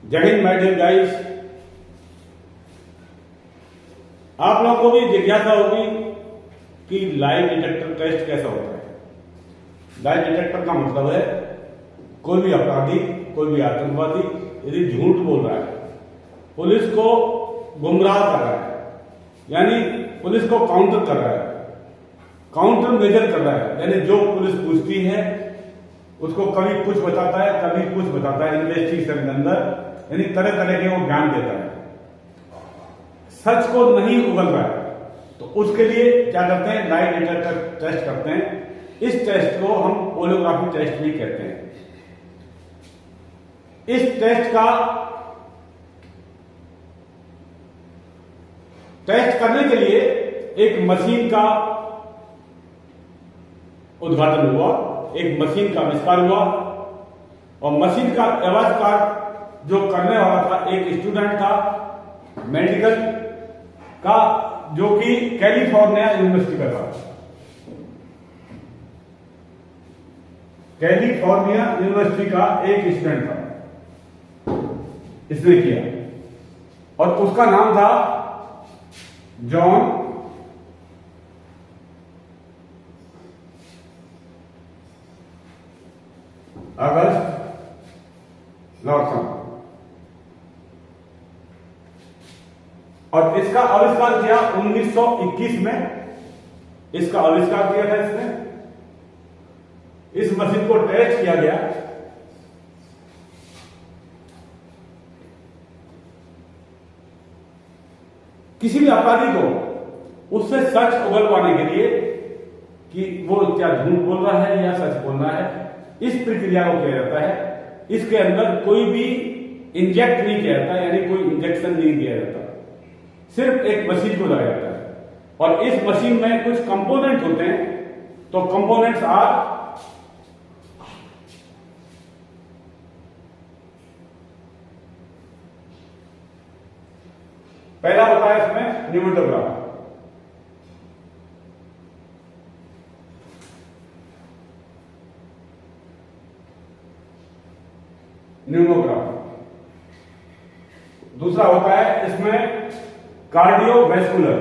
जय Hind my dear guys. आप लोगों को भी जिज्ञासा होगी कि लाई डिटेक्टर टेस्ट कैसा होता है। लाई डिटेक्टर का मतलब है कोई भी अपराधी, कोई भी आतंकवादी यदि झूठ बोल रहा है, पुलिस को गुमराह कर रहा है, यानी पुलिस को काउंटर कर रहा है, काउंटर मेजर कर रहा है, यानी जो पुलिस पूछती है उसको कभी कुछ बताता है, कभी कुछ बताता है इन्वेस्टिगेशन के अंदर, यानी तरह तरह के वो ज्ञान देता है, सच को नहीं उगल रहा है, तो उसके लिए क्या करते हैं, लाई डिटेक्टर टेस्ट करते हैं। इस टेस्ट को हम पोलियोग्राफी टेस्ट भी कहते हैं। इस टेस्ट करने के लिए एक मशीन का उद्घाटन हुआ, एक मशीन का आविष्कार हुआ, और मशीन का आविष्कार जो करने वाला था एक स्टूडेंट था मेडिकल का, जो कि कैलिफोर्निया यूनिवर्सिटी का था। कैलिफोर्निया यूनिवर्सिटी का एक स्टूडेंट था, इसने किया, और उसका नाम था जॉन अगस्त लॉर्सन, और इसका आविष्कार किया 1921 में। इसका आविष्कार किया था इसने। इस मशीन को टेस्ट किया गया। किसी भी अपराधी को उससे सच उगलवाने के लिए कि वो क्या झूठ बोल रहा है या सच बोल रहा है, इस प्रक्रिया को किया जाता है। इसके अंदर कोई भी इंजेक्ट नहीं किया जाता, यानी कोई इंजेक्शन नहीं दिया जाता, सिर्फ एक मशीन को लगाया जाता है, और इस मशीन में कुछ कंपोनेंट होते हैं। तो कंपोनेंट्स आर पहला होता है इसमें न्यूमेटोग्राफ, दूसरा होता है इसमें कार्डियोवैस्कुलर,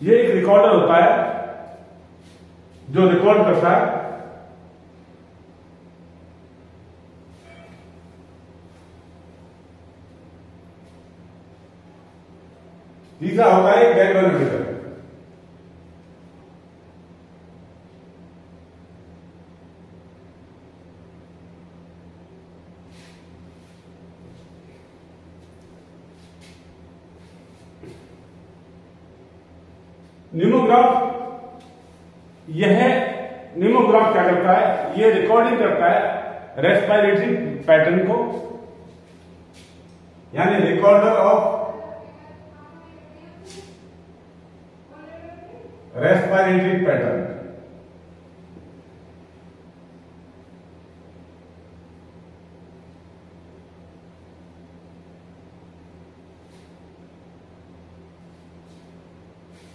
ये एक रिकॉर्डर होता है जो रिकॉर्ड करता है। तीसरा होता है गैल्वेनोमीटर। न्यूमोग्राफ क्या करता है, ये रिकॉर्डिंग करता है रेस्पिरेटरी पैटर्न को, यानी रिकॉर्डर ऑफ रेस्पिरेटरी पैटर्न।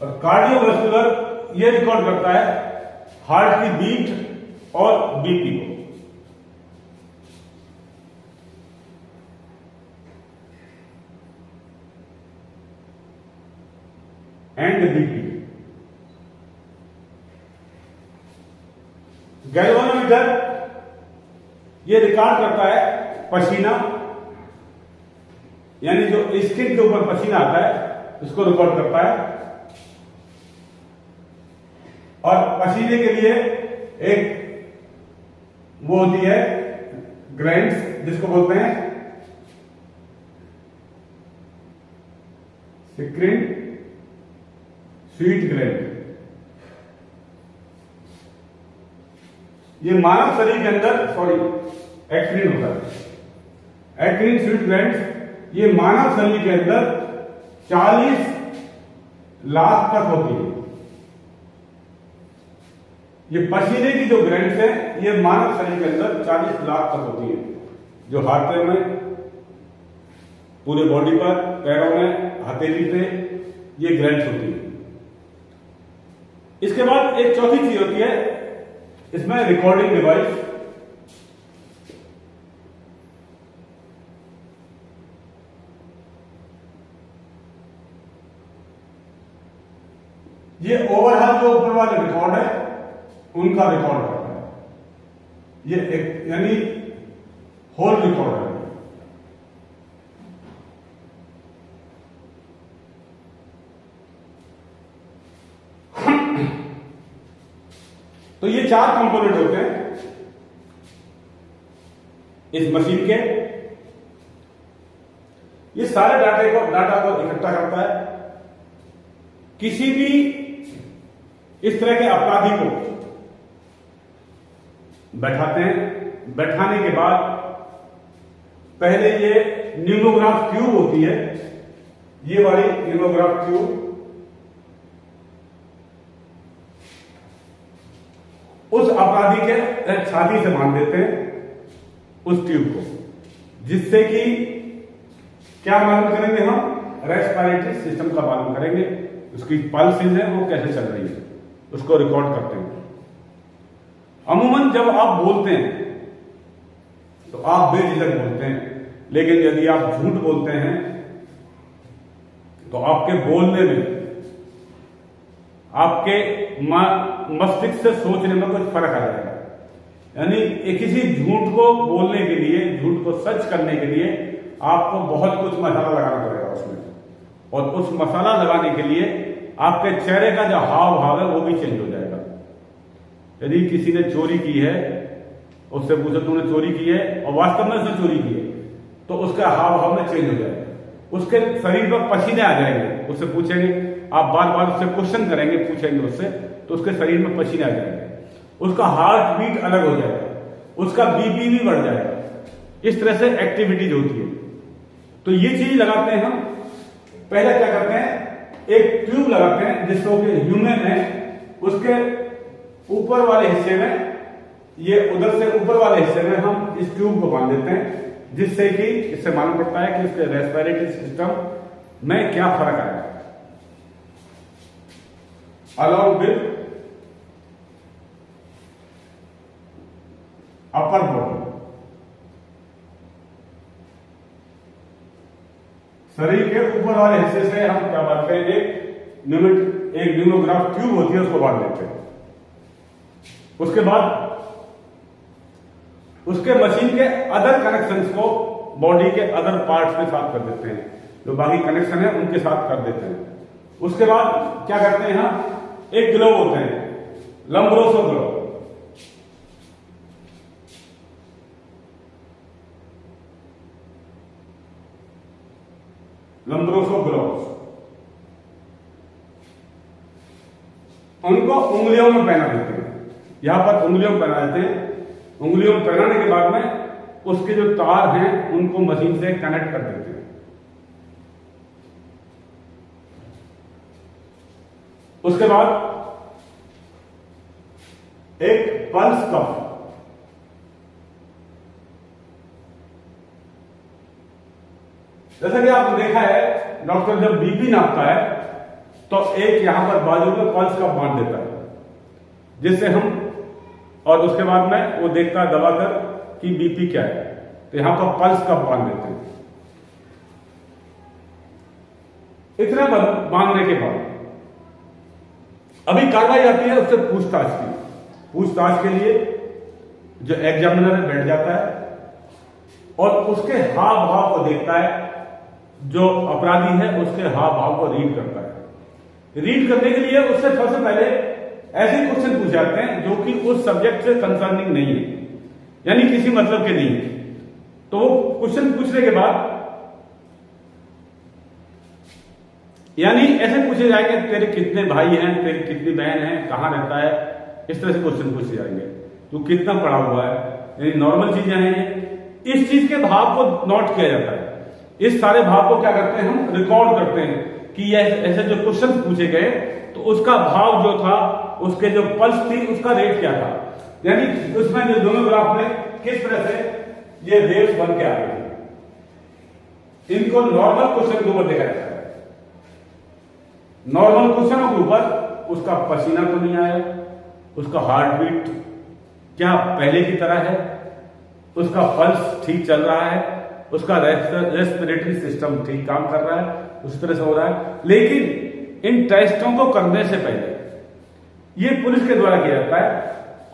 और कार्डियोवैस्कुलर ये रिकॉर्ड करता है हार्ट की बीट और बीपी को। And BP. गैल्वेनोमीटर ये रिकॉर्ड करता है पसीना, यानी जो स्किन के ऊपर पसीना आता है उसको रिकॉर्ड करता है, और पसीने के लिए एक वो होती है ग्लैंड्स, जिसको बोलते हैं सिक्रीन स्वीट ग्लैंड। ये मानव शरीर के अंदर एक्रीन होता है। एक्रीन स्वीट ग्लैंड ये मानव शरीर के अंदर 40 लाख तक होती है। ये पसीने की जो ग्रैंड्स है ये मानव शरीर के अंदर 40 लाख तक होती है, जो हाथ पैर में, पूरे बॉडी पर, पैरों में, हथेली पे ये ग्रैंड्स होती है। इसके बाद एक चौथी चीज होती है इसमें रिकॉर्डिंग डिवाइस। ये ओवरऑल जो ऊपर वाले रिकॉर्ड है उनका रिकॉर्ड करता है, ये एक यानी होल रिकॉर्ड है। तो ये 4 कंपोनेंट होते हैं इस मशीन के। ये सारे डाटा को इकट्ठा करता है। किसी भी इस तरह के अपराधी को बैठाते हैं, बैठाने के बाद पहले ये न्यूमोग्राफ ट्यूब होती है, ये वाली न्यूमोग्राफ ट्यूब उस अपराधी के छाती से बांध देते हैं उस ट्यूब को, जिससे कि क्या मालूम करेंगे हम, रेस्पिरेटरी सिस्टम का मालूम करेंगे, उसकी पल्सेस है वो कैसे चल रही है, उसको रिकॉर्ड करते हैं। अमूमन जब आप बोलते हैं तो आप बेझिझक बोलते हैं, लेकिन यदि आप झूठ बोलते हैं तो आपके बोलने में, आपके मस्तिष्क से सोचने में कुछ फर्क आ जाएगा। यानी किसी झूठ को बोलने के लिए, झूठ को सच करने के लिए आपको बहुत कुछ मसाला लगाना पड़ेगा उसमें, और उस मसाला लगाने के लिए आपके चेहरे का जो हाव भाव है वो भी चेंज हो जाएगा। यदि किसी ने चोरी की है, उससे पूछो तुमने चोरी की है और वास्तव में उसने चोरी की है, तो उसका हाव भाव में चेंज हो जाएगा, उसके शरीर पर पसीने आ जाएंगे। उससे पूछेंगे, आप बार बार उससे क्वेश्चन करेंगे, पूछेंगे उससे, तो उसके शरीर में पसीने आ जाएंगे, उसका हार्ट बीट अलग हो जाएगा, उसका बीपी भी बढ़ जाएगा। इस तरह से एक्टिविटीज होती है। तो ये चीज लगाते हैं हम। पहले क्या करते हैं, एक ट्यूब लगाते हैं जिसको कि ह्यूमन है, उसके ऊपर वाले हिस्से में, ये उधर से ऊपर वाले हिस्से में हम इस ट्यूब को बांध देते हैं, जिससे कि इससे मालूम पड़ता है कि इसके रेस्पिरेटरी सिस्टम में क्या फर्क आएगा। अलॉन्ग विद अपर बॉडी, शरीर के ऊपर वाले हिस्से से हम क्या बांधते हैं, एक न्यूमोग्राफ ट्यूब होती है, उसको बांध देते हैं। उसके बाद उसके मशीन के अदर कनेक्शंस को बॉडी के अदर पार्ट्स के साथ कर देते हैं, जो बाकी कनेक्शन है उनके साथ कर देते हैं। उसके बाद क्या करते हैं हम, एक ग्लोव होते हैं, लंब्रोसो ग्लोव, लंब्रोसो ग्लोव्स, उनको उंगलियों में पहना देते हैं। यहां पर उंगलियों में पहना देते हैं। उंगलियों में पहनाने के बाद में उसके जो तार हैं उनको मशीन से कनेक्ट कर देते हैं। उसके बाद एक पल्स कफ, जैसा कि आपने देखा है, डॉक्टर जब बीपी नापता है तो एक यहां पर बाजू में पल्स कफ बांध देता है, जिससे हम, और उसके बाद में वो देखता है दबाकर कि बीपी क्या है, तो यहां पर पल्स कफ बांध देते हैं। इतना बांधने के बाद अभी कार्रवाई आती है उससे पूछताछ की। पूछताछ के लिए जो एग्जामिनर बैठ जाता है और उसके हाव भाव को देखता है, जो अपराधी है उसके हाव भाव को रीड करता है। रीड करने के लिए उससे सबसे पहले ऐसे क्वेश्चन पूछे जाते हैं जो कि उस सब्जेक्ट से कंसर्निंग नहीं है, यानी किसी मतलब के नहीं है। तो वो क्वेश्चन पूछने के बाद, यानी ऐसे पूछे जाएंगे, तेरे कितने भाई हैं, तेरी कितनी बहन है, कहां रहता है, इस तरह से क्वेश्चन पूछे जाएंगे, तू कितना पढ़ा हुआ है, यानी नॉर्मल चीजें हैं ये। इस चीज के भाव को नोट किया जाता है। इस सारे भाव को क्या करते हैं, हम रिकॉर्ड करते हैं कि ये ऐसे जो क्वेश्चन पूछे गए तो उसका भाव जो था उसके जो पल्स थी उसका रेट क्या था, यानी उसमें जो दोनों ग्राफ में किस तरह से ये वेव्स बन के आ रही थी। इनको नॉर्मल क्वेश्चन के ऊपर देखा जाता है। नॉर्मल क्वेश्चनों के ऊपर उसका पसीना तो नहीं आया, उसका हार्ट बीट क्या पहले की तरह है, उसका पल्स ठीक चल रहा है, उसका रेस्पिरेटरी सिस्टम ठीक काम कर रहा है, उस तरह से हो रहा है। लेकिन इन टेस्टों को करने से पहले ये पुलिस के द्वारा किया जाता है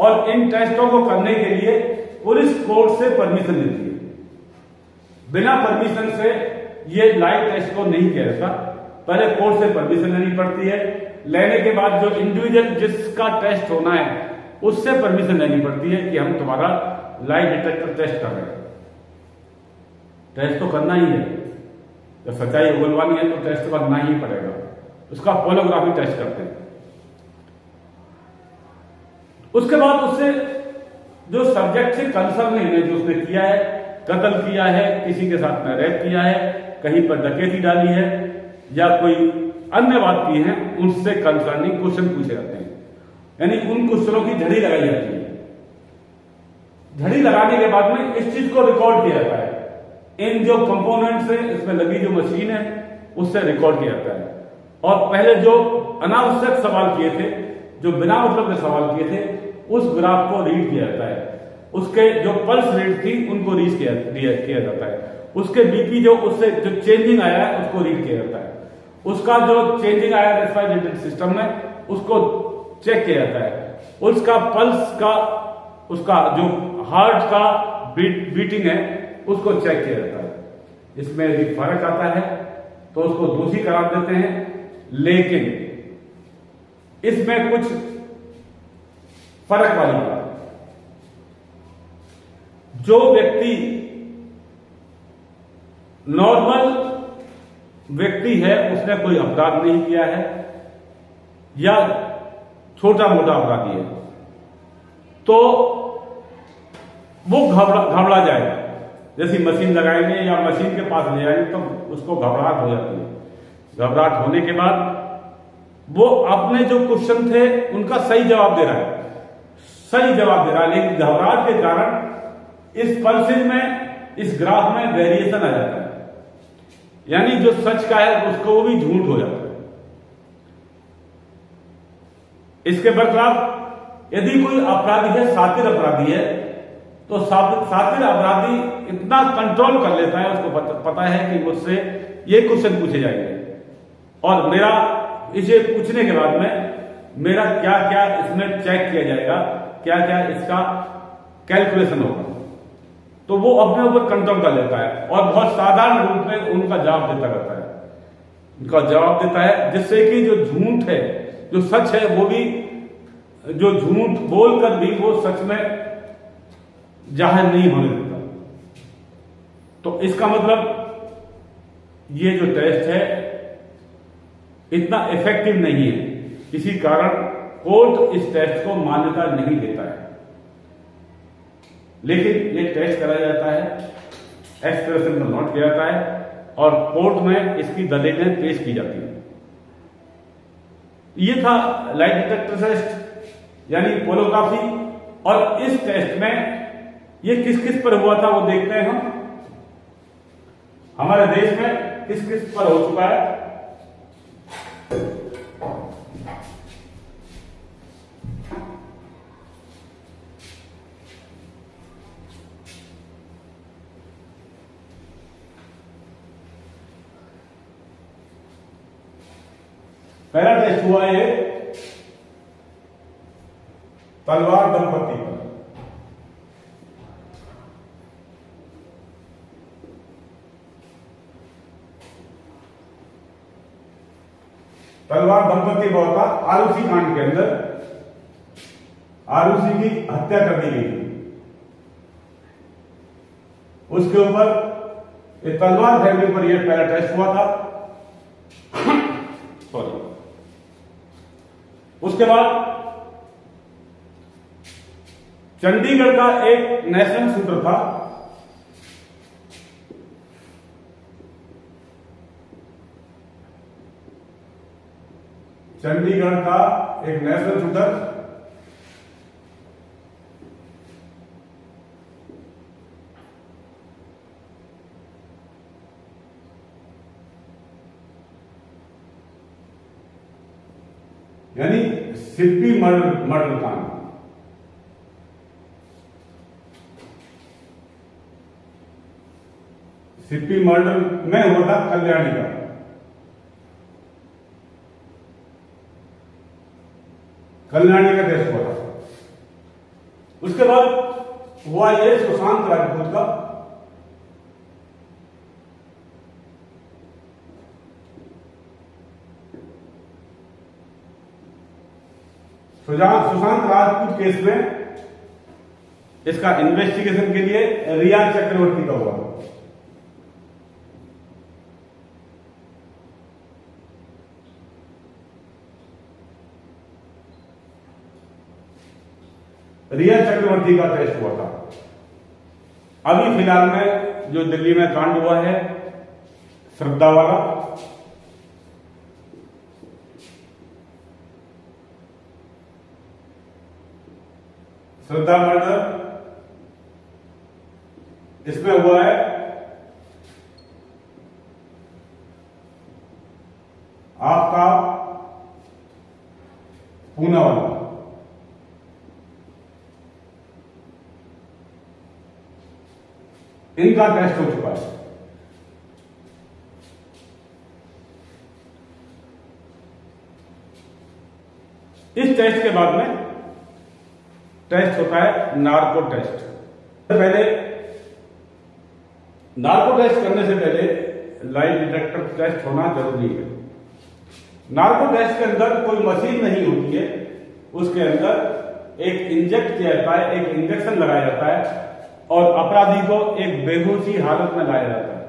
और इन टेस्टों को करने के लिए पुलिस कोर्ट से परमिशन लेती है। बिना परमिशन से ये लाइव टेस्ट को नहीं किया जाता, पहले कोर्ट से परमिशन लेनी पड़ती है। लेने के बाद जो इंडिविजुअल जिसका टेस्ट होना है उससे परमिशन लेनी पड़ती है कि हम तुम्हारा लाइव डिटेक्टर टेस्ट कर रहे हैं। टेस्ट तो करना ही है, जब सच्चाई उगलवानी है तो टेस्ट करना ही पड़ेगा। उसका पोलोग्राफी टेस्ट करते हैं। उसके बाद उससे जो सब्जेक्ट से कंसर्न है, जो उसने किया है, कत्ल किया है, किसी के साथ में रेप किया है, कहीं पर डकैती डाली है या कोई अन्य बात की है, उनसे कंसर्निंग क्वेश्चन पूछे जाते हैं। यानी उन क्वेश्चनों की झड़ी लगाई जाती है। झड़ी लगाने के बाद में इस चीज को रिकॉर्ड किया जाता है। इन जो कंपोनेंट्स है, इसमें लगी जो मशीन है, उससे रिकॉर्ड किया जाता है। और पहले जो अनावश्यक सवाल किए थे, जो बिना मतलब के सवाल किए थे, उस ग्राफ को रीड किया जाता है। उसके जो पल्स रेट थी उनको रीड किया जाता है। उसके बीपी जो उससे जो चेंजिंग आया है उसको रीड किया जाता है। उसका जो चेंजिंग आया रेस्पिरेटरी सिस्टम में उसको चेक किया जाता है। उसका पल्स का, उसका जो हार्ट का बीटिंग है उसको चेक किया जाता है। इसमें यदि फर्क आता है तो उसको दोषी करार देते हैं। लेकिन इसमें कुछ फर्क वाली बात, जो व्यक्ति नॉर्मल व्यक्ति है, उसने कोई अपराध नहीं किया है या छोटा मोटा अपराधी है, तो वो घबरा जाएगा। जैसी मशीन लगाएंगे या मशीन के पास ले जाएंगे तो उसको घबराहट हो जाती है। घबराहट होने के बाद वो अपने जो क्वेश्चन थे उनका सही जवाब दे रहा है, लेकिन घबराहट के कारण इस पल्सेज में, इस ग्राफ में वेरिएशन आ जाता है। यानी जो सच का है उसको भी झूठ हो जाता है। इसके बरखिलाफ यदि कोई अपराधी है, सातिर अपराधी है, तो सातिर अपराधी इतना कंट्रोल कर लेता है, उसको पता है कि मुझसे ये क्वेश्चन पूछे जाएंगे और मेरा इसे पूछने के बाद में मेरा क्या क्या इसमें चेक किया जाएगा, क्या क्या इसका कैलकुलेशन होगा, तो वो अपने ऊपर कंट्रोल कर लेता है और बहुत साधारण रूप में उनका जवाब देता रहता है। उनका जवाब देता है जिससे कि जो झूठ है, जो सच है, वो भी, जो झूठ बोलकर भी वो सच में जाहिर नहीं होने देता। तो इसका मतलब ये जो टेस्ट है इतना इफेक्टिव नहीं है, इसी कारण कोर्ट इस टेस्ट को मान्यता नहीं देता है। लेकिन ये टेस्ट कराया जाता है, एक्सप्रेशन में नोट किया जाता है और कोर्ट में इसकी दलीलें पेश की जाती हैं। ये था लाइट डिटेक्टर टेस्ट यानी पोलोग्राफी। और इस टेस्ट में ये किस किस पर हुआ था वो देखते हैं हम। हमारे देश में किस किस पर हो चुका है। पहला टेस्ट हुआ ये तलवार दंपति पर। तलवार दंपति का होता आरुषि कांड के अंदर आरुषि की हत्या कर दी गई थी। उसके ऊपर तलवार फैमिली पर यह पहला टेस्ट हुआ था। सॉरी। उसके बाद चंडीगढ़ का एक नेशनल शूटर था, चंडीगढ़ का एक नेशनल शूटर यानी सिप्पी मर्डर कांड। सिप्पी मर्डर में हुआ था कल्याणी का। कल्याणी का टेस्ट हुआ था। उसके बाद हुआ ये सुशांत राजपूत का। सुशांत राजपूत केस में इसका इन्वेस्टिगेशन के लिए रिया चक्रवर्ती का हुआ। रिया चक्रवर्ती का टेस्ट हुआ था। अभी फिलहाल में जो दिल्ली में कांड हुआ है श्रद्धा वाला, श्रद्धा मर्डर, इसमें हुआ है आपका पूना वाला। इनका टेस्ट हो चुका है। इस टेस्ट के बाद में टेस्ट होता है नार्को टेस्ट। पहले नार्को टेस्ट करने से पहले लाई डिटेक्टर टेस्ट होना जरूरी है। नार्को टेस्ट के अंदर कोई मशीन नहीं होती है, उसके अंदर एक इंजेक्ट किया जाता है, एक इंजेक्शन लगाया जाता है और अपराधी को एक बेहोशी हालत में लाया जाता है।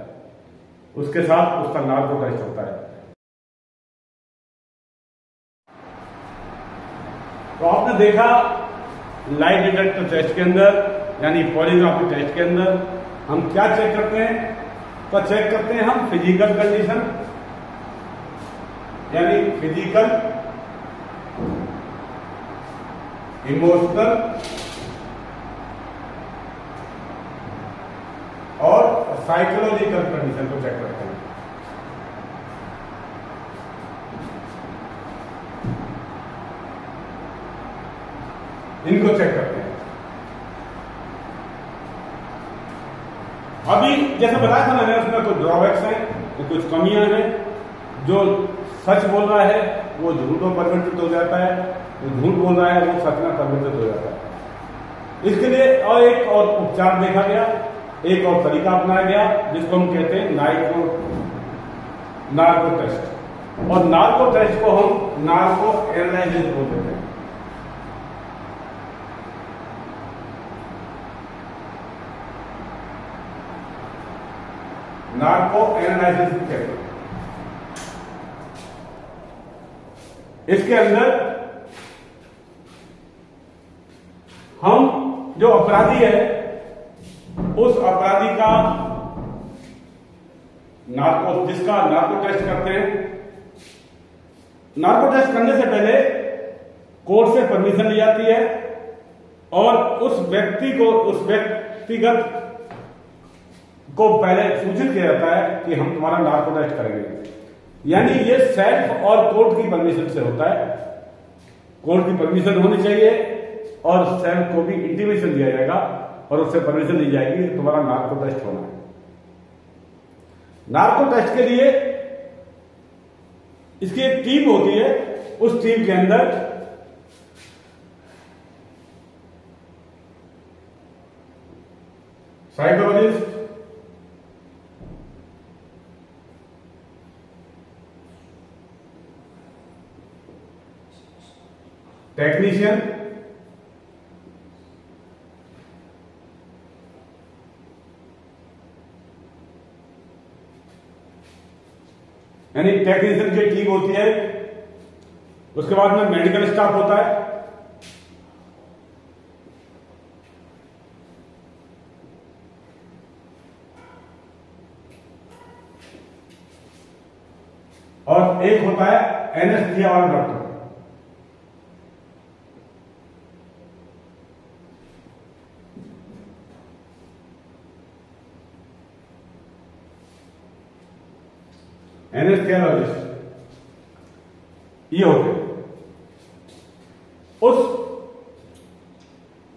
उसके साथ उसका नार्को टेस्ट होता है। तो आपने देखा लाई डिटेक्टर टेस्ट के अंदर यानी पॉलीग्राफी टेस्ट के अंदर हम क्या चेक करते हैं? तो चेक करते हैं हम फिजिकल कंडीशन, यानी फिजिकल, इमोशनल और साइकोलॉजिकल कंडीशन को चेक करते हैं। इनको चेक करते हैं। अभी जैसे बताया था मैंने, उसमें कुछ ड्रॉबैक्स हैं, कुछ कमियां हैं। जो सच बोल रहा है वो झूठ में परिवर्तित हो जाता है, जो झूठ बोल रहा है वो सच में परिवर्तित हो जाता है। इसके लिए एक और उपचार देखा गया, एक और तरीका अपनाया गया जिसको हम कहते हैं नार्को टेस्ट। और नार्को टेस्ट को हम नार्को एनालिसिस बोलते हैं। नार्को एनालिसिस कहते हैं। इसके अंदर हम जो अपराधी है उस अपराधी का जिसका नार्को टेस्ट करते हैं। नार्को टेस्ट करने से पहले कोर्ट से परमिशन ली जाती है और उस व्यक्तिगत को पहले सूचित किया जाता है कि हम तुम्हारा नार्को टेस्ट करेंगे। यानी ये सेल्फ और कोर्ट की परमिशन से होता है। कोर्ट की परमिशन होनी चाहिए और सेल्फ को भी इंटीमेशन दिया जाएगा और उससे परमिशन दी जाएगी कि तुम्हारा नार्को टेस्ट होना है। नार्को टेस्ट के लिए इसकी एक टीम होती है। उस टीम के अंदर साइकोलॉजिस्ट, टेक्नीशियन, यानी टेक्नीशियन की टीम होती है। उसके बाद में मेडिकल स्टाफ होता है। और एक होता है एनेस्थीसिया वाला डॉक्टर। एनेस्थेसियोलॉजिस्ट ये होते हैं। उस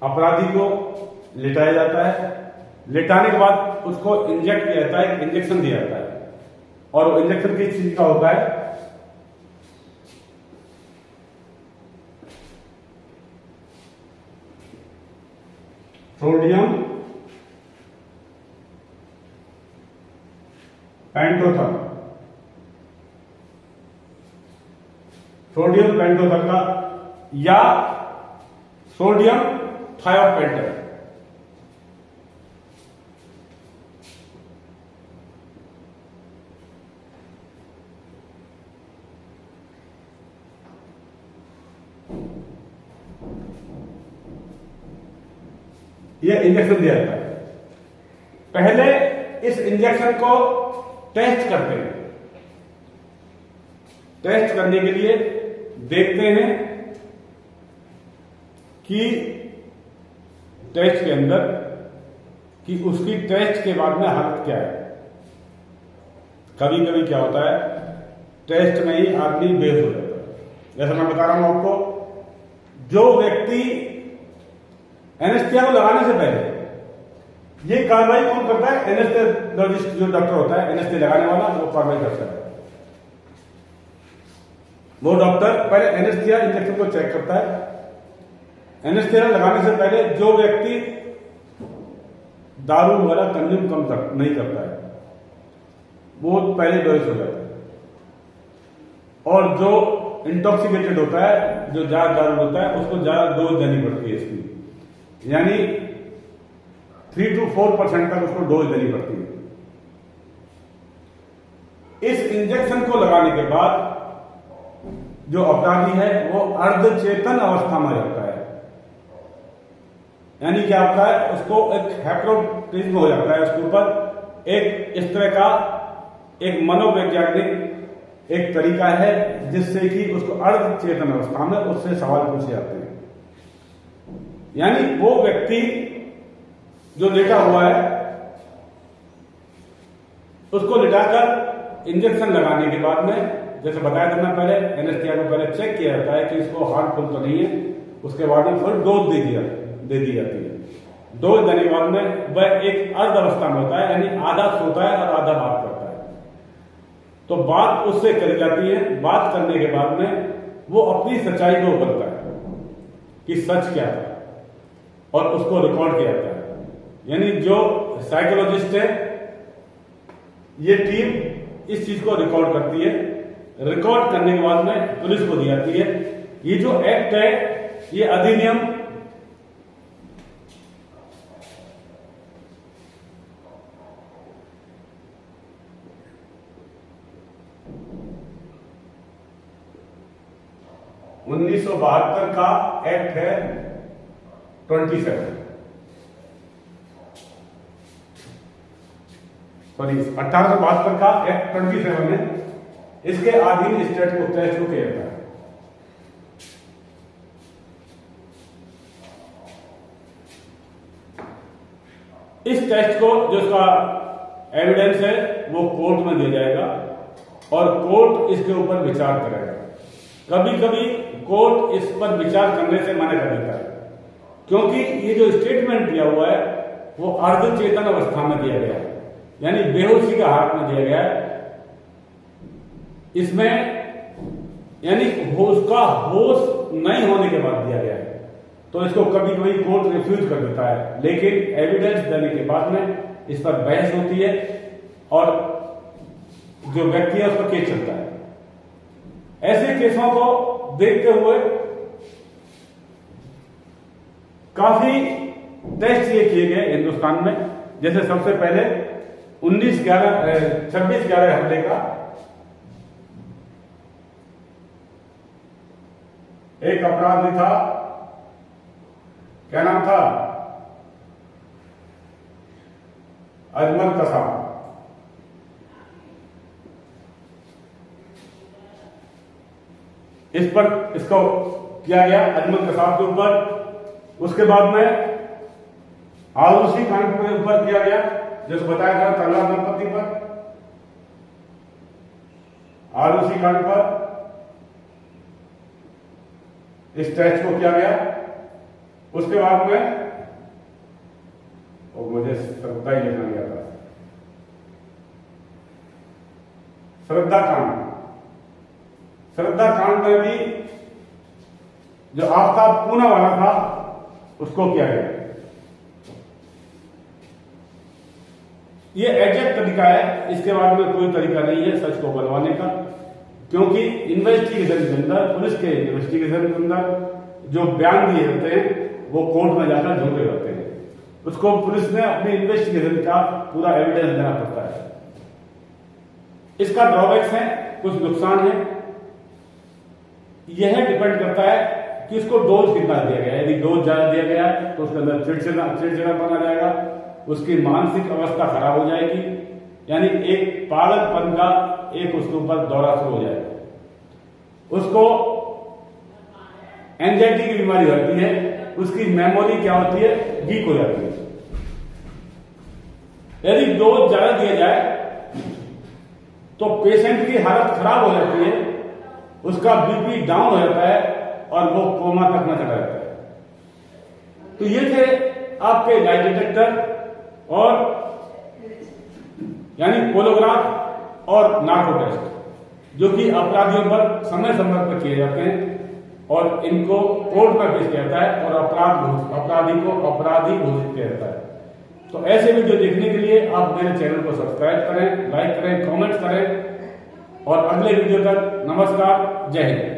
अपराधी को लिटाया जाता है, लिटाने के बाद उसको इंजेक्ट किया जाता है, इंजेक्शन दिया जाता है, और वो इंजेक्शन किस चीज का होता है? सोडियम पेंटोथर, सोडियम पेंटोथर का या सोडियम थायोपेंटर। यह इंजेक्शन दिया जाता है। पहले इस इंजेक्शन को टेस्ट करते हैं। टेस्ट करने के लिए देखते हैं कि टेस्ट के अंदर कि उसकी टेस्ट के बाद में हालत क्या है। कभी कभी क्या होता है, टेस्ट में ही आदमी बेहोश हो जाता है। जैसा मैं बता रहा हूं आपको, जो व्यक्ति एनेस्थीसिया को लगाने से पहले ये कार्रवाई कौन करता है? एनेस्थेसियोलॉजिस्ट जो डॉक्टर होता है, एनेस्थीसिया लगाने वाला, वो कार्रवाई करता है। वो डॉक्टर पहले एनेस्थीसिया इंजेक्शन को चेक करता है। एनेस्थीसिया लगाने से पहले जो व्यक्ति दारू वगैरह कंज्यूम नहीं करता है, वो पहले बेहोश हो जाता है। और जो इंटॉक्सिकेटेड होता है, जो ज्यादा दारू होता है, उसको ज्यादा डोज देनी पड़ती है इसकी, यानी 3 to 4% तक उसको डोज देनी पड़ती है। इस इंजेक्शन को लगाने के बाद जो अपराधी है वो अर्धचेतन अवस्था में जाता है, यानी क्या होता है, उसको एक हैप्रोटिज्म हो जाता है उसके ऊपर। एक इस तरह का एक मनोवैज्ञानिक एक तरीका है जिससे कि उसको अर्धचेतन अवस्था में उससे सवाल पूछे जाते हैं। यानी वो व्यक्ति जो लेटा हुआ है, उसको लिटाकर इंजेक्शन लगाने के बाद में, जैसे बताया था मैं पहले, एनेस्थीसिया को पहले चेक किया जाता है कि इसको हार्मफुल तो नहीं है। उसके बाद में फिर डोज दे दी जाती है। डोज देने के बाद में वह एक अर्ध अवस्था में होता है, यानी आधा सोता है और आधा बात करता है। तो बात उससे करी जाती है। बात करने के बाद में वो अपनी सच्चाई को बोलता है कि सच क्या था, और उसको रिकॉर्ड किया जाता है। यानी जो साइकोलॉजिस्ट है, ये टीम इस चीज को रिकॉर्ड करती है। रिकॉर्ड करने के बाद में पुलिस को दी जाती है। ये जो एक्ट है, ये अधिनियम 1972 का एक्ट है 27, सॉरी 1872 का एक्ट 27 है। इसके अधीन स्टेट को टेस्ट को किया जाता है। इस टेस्ट को, जो इसका एविडेंस है, वो कोर्ट में दिया जाएगा और कोर्ट इसके ऊपर विचार करेगा। कभी कभी कोर्ट इस पर विचार करने से मना कर देता है, क्योंकि ये जो स्टेटमेंट दिया हुआ है वो अर्धचेतन अवस्था में दिया गया है, यानी बेहोशी का हालत में दिया गया है। इसमें यानी उसका होश नहीं होने के बाद दिया गया है, तो इसको कभी कभी कोर्ट रिफ्यूज कर देता है। लेकिन एविडेंस देने के बाद में इस पर बहस होती है और जो व्यक्ति है उस पर केस चलता है। ऐसे केसों को देखते हुए काफी टेस्ट ये किए गए हिंदुस्तान में। जैसे सबसे पहले 26/11 हमले का एक अपराधी था, क्या नाम था? अजमल कसाब। इस पर इसको किया गया अजमल कसाब के ऊपर। उसके बाद में आरुषि कांड के ऊपर किया गया, जैसे बताया था तलवार दंपति पर। आरओसी कांड पर इस टेस्ट को किया गया। उसके बाद में और मुझे श्रद्धा ही लिखना गया था, श्रद्धा कांड। श्रद्धा कांड में भी जो आफ्ताब पूना वाला था उसको किया गया। ये एग्जैक्ट तरीका है, इसके बाद में कोई तरीका नहीं है सच को बनवाने का, क्योंकि इन्वेस्टिगेशन के अंदर, पुलिस के इन्वेस्टिगेशन के अंदर जो बयान दिए जाते हैं वो कोर्ट में जाकर झूठे होते हैं। उसको पुलिस ने अपनी इन्वेस्टिगेशन का पूरा एविडेंस देना पड़ता है। इसका ड्रॉबैक्स है, कुछ नुकसान है। यह डिपेंड करता है कि इसको डोज कितना दिया गया है। यदि डोज ज्यादा दिया गया है तो उसके अंदर चिड़चिड़ापन आ जाएगा, उसकी मानसिक अवस्था खराब हो जाएगी, यानी एक पागलपन का एक उसके ऊपर दौरा शुरू हो जाएगा। उसको एंजाइटी की बीमारी होती है, उसकी मेमोरी क्या होती है, वीक हो जाती है। यदि डोज ज्यादा दिया जाए तो पेशेंट की हालत खराब हो जाती है, उसका बीपी डाउन हो जाता है और वो कोमा तक न चला जाता है। तो ये थे आपके लाई डिटेक्टर और यानी पोलोग्राफ और नार्को टेस्ट, जो कि अपराधियों पर समय समय पर किए जाते हैं और इनको कोर्ट में पेश किया जाता है और अपराधी को अपराधी घोषित किया जाता है। तो ऐसे वीडियो देखने के लिए आप मेरे चैनल को सब्सक्राइब करें, लाइक करें, कमेंट करें और अगले वीडियो तक नमस्कार, जय हिंद।